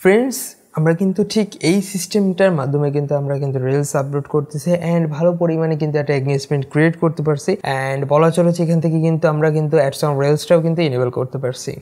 Friends, আমরা কিন্তু ঠিক এই সিস্টেমটার মাধ্যমে কিন্তু আমরা কিন্তু রিলস আপলোড করতেছি অ্যান্ড ভালো পরিমাণে কিন্তু একটা এঙ্গেজমেন্ট ক্রিয়েট করতে পারছি অ্যান্ড বলা চলেছে এখান থেকে কিন্তু আমরা কিন্তু অ্যাডস অন রিলসটাও কিন্তু ইনেবল করতে পারছি।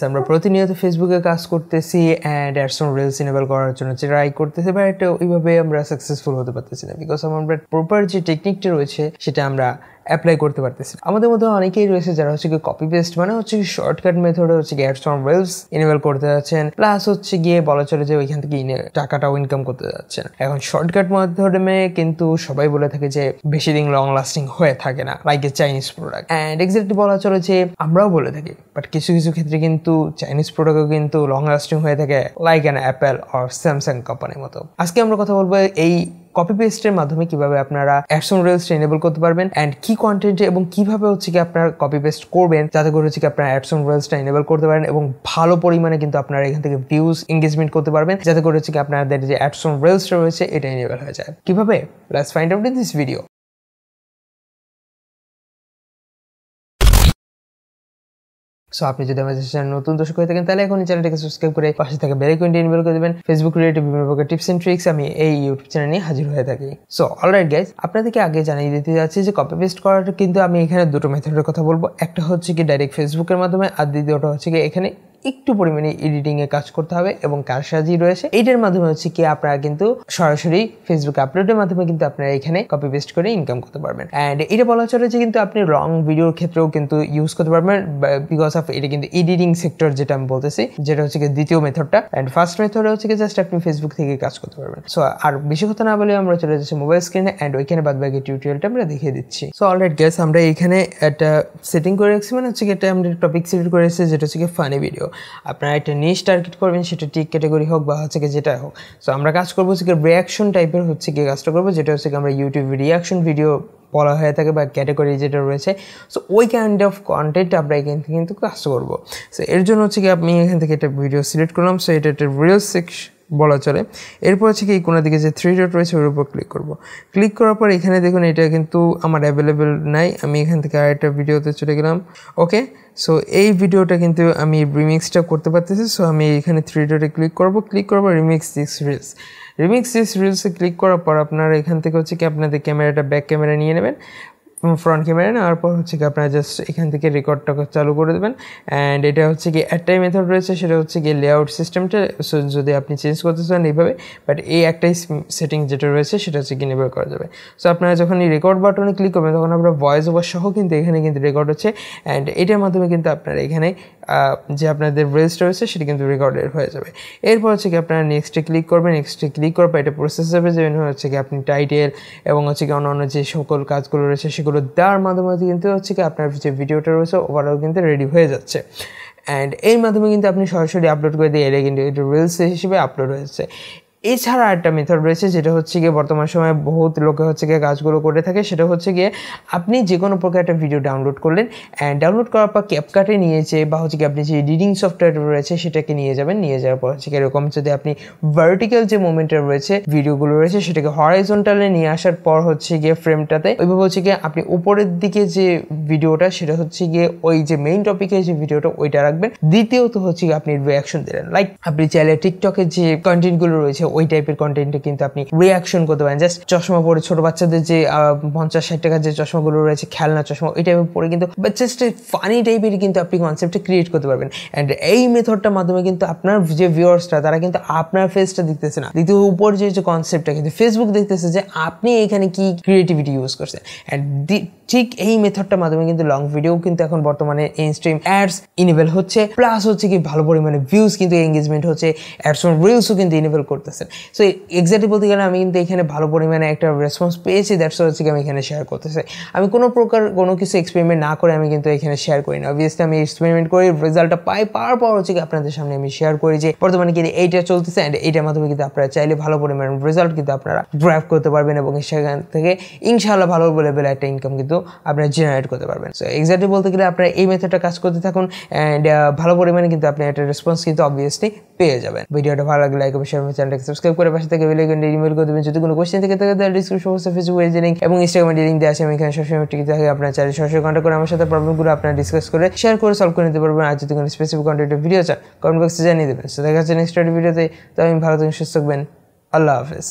আমরা প্রতিনিয়ত ফেসবুকে কাজ করতেছি and ads on reels enable করার জন্য ট্রাই করতেছি, বাট ওইভাবে আমরা সাকসেসফুল হতে পারতেছি না বিকজ আমরা প্রপার যে টেকনিকটা রয়েছে সেটা আমরা অ্যাপ্লাই করতে পারতেছি। আমাদের মধ্যে অনেকেই রয়েছে যারা হচ্ছে গিয়ে কপি পেস্ট মানে হচ্ছে শর্টকাট মেথডে হচ্ছে গিয়ে অ্যাডস অন রিলস ইনেবল করতে যাচ্ছেন, প্লাস হচ্ছে গিয়ে বলা চলে যে ওইখান থেকে টাকাটাও ইনকাম করতে যাচ্ছেন। এখন শর্টকাট মাধ্যমে কিন্তু সবাই বলে থাকে যে বেশি দিন লং লাস্টিং হয়ে থাকে না, like a Chinese product, and exactly বলা চলে যে আমরাও বলে থাকি, বাট কিছু কিছু ক্ষেত্রে কিন্তু চাইনিজ প্রোডাক্টও কিন্তু লং লাস্টিং হয়ে থাকে like an Apple or Samsung কোম্পানির মতো। আজকে আমরা কথা বলবো এই কপি পেস্টের মাধ্যমে কিভাবে আপনারা অ্যাডস অন রিলস এনেবল করতে পারবেন এন্ড কি কন্টেন্টে এবং কিভাবে হচ্ছে কি আপনারা কপি পেস্ট করবেন যাতে করে হচ্ছে কি আপনারা অ্যাডস অন রিলসটা এনেবল করতে পারেন এবং ভালো পরিমাণে কিন্তু আপনারা এখান থেকে ভিউজ এঙ্গেজমেন্ট করতে পারবেন যাতে করে হচ্ছে কি আপনাদের যে অ্যাডস অন রিলসটা রয়েছে এটা এনেবল হয়ে যায়। কিভাবে? Let's find out in this video. So আপনি যদি আমাদের চ্যানেল নতুন দর্শক হয়ে থাকেন তাহলে এখন এই চ্যানেলটাকে সাবস্ক্রাইব করে পাশে থাকা বেল আইকনটি এনেবল করে দেবেন। ফেসবুক রিলেটেড বিভিন্ন প্রকার টিপস এন্ড ট্রিক্স আমি এই ইউটিউব চ্যানেলে নিয়ে হাজির হয়ে থাকি। সো অলরাইট গাইস, আপনাদেরকে আগে জানিয়ে দিতে যাচ্ছি যে কপি পেস্ট করাটা কিন্তু আমি এখানে দুটো মেথডের কথা বলবো। একটা হচ্ছে কি ডাইরেক্ট ফেসবুকের মাধ্যমে, আর দ্বিতীয়টা হচ্ছে কি এখানে একটু পরিমাণে এডিটিং এ কাজ করতে হবে এবং কারসাজি রয়েছে। এইটার মাধ্যমে হচ্ছে কি আপনারা কিন্তু সরাসরি ফেসবুক আপলোডের মাধ্যমে কিন্তু আপনারা এখানে কপি পেস্ট করে ইনকাম করতে পারবেন। এন্ড এটা বলা চলে যে কিন্তু আপনি লং ভিডিওর ক্ষেত্রেও কিন্তু ইউজ করতে পারবেন বিকজ অফ এটা কিন্তু এডিটিং সেক্টর যেটা আমি বলতেছি, যেটা হচ্ছে কি দ্বিতীয় মেথডটা। এন্ড ফার্স্ট মেথডে হচ্ছে কি জাস্ট আপনি ফেসবুক থেকে কাজ করতে পারবেন। সো আর বেশি কথা না বলে আমরা চলে যাচ্ছি মোবাইল স্ক্রিনে এন্ড ওইখানে বাদবাকি টিউটোরিয়ালটা আমরা দেখিয়ে দিচ্ছি। সো অলরাইট গাইস, আমরা এখানে একটা সেটিং করে রাখছি, মানে হচ্ছে কি এটা আমরা টপিক সিলেক্ট করে রেখেছি যেটা হচ্ছে কি ফানি ভিডিও। আপনারা একটা নিশ টার্গেট করবেন, সেটা টিক ক্যাটাগরি হোক বা হচ্ছে কি যেটা হোক। সো আমরা কাজ করবো হচ্ছে কি রিয়াকশন টাইপের হচ্ছে কি কাজটা করবো, যেটা হচ্ছে কি আমরা ইউটিউব রিয়াকশন ভিডিও বলা হয়ে থাকে বা ক্যাটাগরি যেটা রয়েছে। সো ওই কাইন্ড অফ কন্টেন্ট আমরা এখান থেকে কিন্তু কাজ করবো। সো এর জন্য হচ্ছে কি আমি এখান থেকে একটা ভিডিও সিলেক্ট করলাম। সো এটা একটা রিলস সেকশন বলা চলে। এরপর হচ্ছে কি এই কোনার দিকে যে থ্রি ডট রয়েছে ওর উপর ক্লিক করবো। ক্লিক করার পর এখানে দেখুন এটা কিন্তু আমার অ্যাভেলেবেল নাই। আমি এখান থেকে আরেকটা ভিডিওতে চলে গেলাম। ওকে, সো এই ভিডিওটা কিন্তু আমি রিমিক্সটা করতে পারতেছি। সো আমি এখানে থ্রি ডটে ক্লিক করবো। ক্লিক করবো remix this reels. Remix this রিলসে ক্লিক করার পর আপনারা এখান থেকে হচ্ছে কি আপনাদের ক্যামেরাটা ব্যাক ক্যামেরা নিয়ে নেবেন, ফ্রন্ট ক্যামেরা নেওয়ার পর হচ্ছে কি আপনারা জাস্ট এখান থেকে রেকর্ডটাকে চালু করে দেবেন। অ্যান্ড এটা হচ্ছে কি একটাই মেথড রয়েছে, সেটা হচ্ছে কি লেআউট সিস্টেমটা। সো যদি আপনি চেঞ্জ করতে চান এইভাবে, বাট এই একটাই সেটিং যেটা রয়েছে সেটা হচ্ছে কি নির্ভর করা যাবে। সো আপনারা যখন এই রেকর্ড বাটনে ক্লিক করবেন তখন আপনার ভয়েস ওভার সহ কিন্তু এখানে কিন্তু রেকর্ড হচ্ছে অ্যান্ড এটার মাধ্যমে কিন্তু আপনারা এখানে যে আপনাদের রিলসটা রয়েছে সেটা কিন্তু রেকর্ডেড হয়ে যাবে। এরপর হচ্ছে কি আপনারা নেক্সটে ক্লিক করবেন। নেক্সটে ক্লিক করার পর এটা প্রসেস যাবে, যেমন হচ্ছে কি আপনি টাইটেল এবং হচ্ছে কি অন্য যে সকল কাজগুলো রয়েছে সেগুলো দেওয়ার মাধ্যমে কিন্তু হচ্ছে কি আপনার যে ভিডিওটা রয়েছে ওভারঅল কিন্তু রেডি হয়ে যাচ্ছে। অ্যান্ড এর মাধ্যমে কিন্তু আপনি সরাসরি আপলোড করে দিয়ে এটা কিন্তু এটা রিলস হিসেবে আপলোড হয়েছে। এছাড়া একটা মেথড রয়েছে যেটা হচ্ছে গিয়ে বর্তমান সময়ে বহুত লোকে হচ্ছে গিয়ে কাজগুলো করে থাকে, সেটা হচ্ছে গিয়ে আপনি যে কোনো প্রকার একটা ভিডিও ডাউনলোড করলেন অ্যান্ড ডাউনলোড করার পর ক্যাপকাটে নিয়েছে বা হচ্ছে কি আপনি যে এডিটিং সফটওয়্যার রয়েছে সেটাকে নিয়ে যাবেন। নিয়ে যাওয়ার পর হচ্ছে কি এরকম যদি আপনি ভার্টিক্যাল যে মোমেন্টটা রয়েছে ভিডিওগুলো রয়েছে সেটাকে হরাইজন্টালে নিয়ে আসার পর হচ্ছে গিয়ে ফ্রেমটাতে ওইভাবে হচ্ছে গিয়ে আপনি উপরের দিকে যে ভিডিওটা সেটা হচ্ছে গিয়ে ওই যে মেইন টপিকে যে ভিডিওটা ওইটা রাখবেন। দ্বিতীয়ত হচ্ছে গিয়ে আপনি রিয়াকশন দিলেন, লাইক আপনি চাইলে টিকটকের যে কন্টেন্টগুলো রয়েছে ওই টাইপের কন্টেন্টে কিন্তু আপনি রিয়াকশন করতে পারেন। জাস্ট চশমা পরে ছোট বাচ্চাদের যে 50-60 টাকার যে চশমাগুলো রয়েছে খেলনা চশমা ওই টাইপের পরে কিন্তু জাস্ট ফানি টাইপের কিন্তু আপনি কনসেপ্টটা ক্রিয়েট করতে পারবেন। অ্যান্ড এই মেথডটার মাধ্যমে কিন্তু আপনার যে ভিউয়ার্সরা তারা কিন্তু আপনার ফেসটা দেখতেছে না, দ্বিতীয় উপর যে কনসেপ্টটা কিন্তু ফেসবুক দেখতেছে যে আপনি এখানে কি ক্রিয়েটিভিটি ইউজ করছেন। অ্যান্ড ঠিক এই মেথডটার মাধ্যমে কিন্তু লং ভিডিও কিন্তু এখন বর্তমানে ইনস্ট্রিম অ্যাডস ইনেবল হচ্ছে, প্লাস হচ্ছে কি ভালো পরিমাণে ভিউজ কিন্তু এঙ্গেজমেন্ট হচ্ছে, অ্যাডস অন রিলসও কিন্তু ইনেবল করতেছেন। সো এক্স্যাক্টলি বলতে গেলে আমি কিন্তু এখানে ভালো পরিমাণে একটা রেসপন্স পেয়েছি, দ্যাটস হচ্ছে কি আমি এখানে শেয়ার করতেছি। আমি কোনো প্রকার কোনো কিছু এক্সপেরিমেন্ট না করে আমি কিন্তু এখানে শেয়ার করি না। অবভিয়াসলি আমি এক্সপেরিমেন্ট করি, রেজাল্টটা পাওয়ার পর হচ্ছে কি আপনাদের সামনে আমি শেয়ার করি যে বর্তমানে কিন্তু এইটা চলতেছে অ্যান্ড এইটার মাধ্যমে কিন্তু আপনারা চাইলে ভালো পরিমাণে রেজাল্ট কিন্তু আপনারা গ্র্যাব করতে পারবেন এবং সেখান থেকে ইনশাআল্লাহ ভালো লেভেলে একটা ইনকাম কিন্তু আপনারা জেনারেট করতে পারবেন। সো এক্স্যাক্টলি বলতে গেলে আপনারা এই মেথডটা কাজ করতে থাকুন অ্যান্ড ভালো পরিমাণে কিন্তু আপনি একটা রেসপন্স কিন্তু অবভিয়াসলি পেয়ে যাবেন। ভিডিওটা ভালো লাগলে লাইক এবং শেয়ার এবং চ্যানেলটাকে সাবস্ক্রাইব করে পাশে থেকে বেল আইকনটি ইমেল করে দেবেন। যদি কোনো কোশ্চেন থেকে থাকে তাহলে ডিসক্রিপশন বক্সে ফেসবুকের লিংক এবং ইনস্টাগ্রামের লিংক দেওয়া আছে। আমি এখানে সবসময় টিকে থাকে, আপনারা চাইলে সরাসরি কন্ট্যাক্ট করে আমার সাথে প্রবলেমগুলো আপনারা ডিসকাস করে শেয়ার করে সলভ করে নিতে পারবেন। আর যদি কোনো স্পেসিফিক কন্টেন্টের ভিডিও চান কমেন্ট বক্সে জানিয়ে দেবেন। সো দেখা হচ্ছে নেক্সট ভিডিওতে। তো আমি ভালো থাকুন, সুস্থ থাকবেন। আল্লাহ হাফেজ।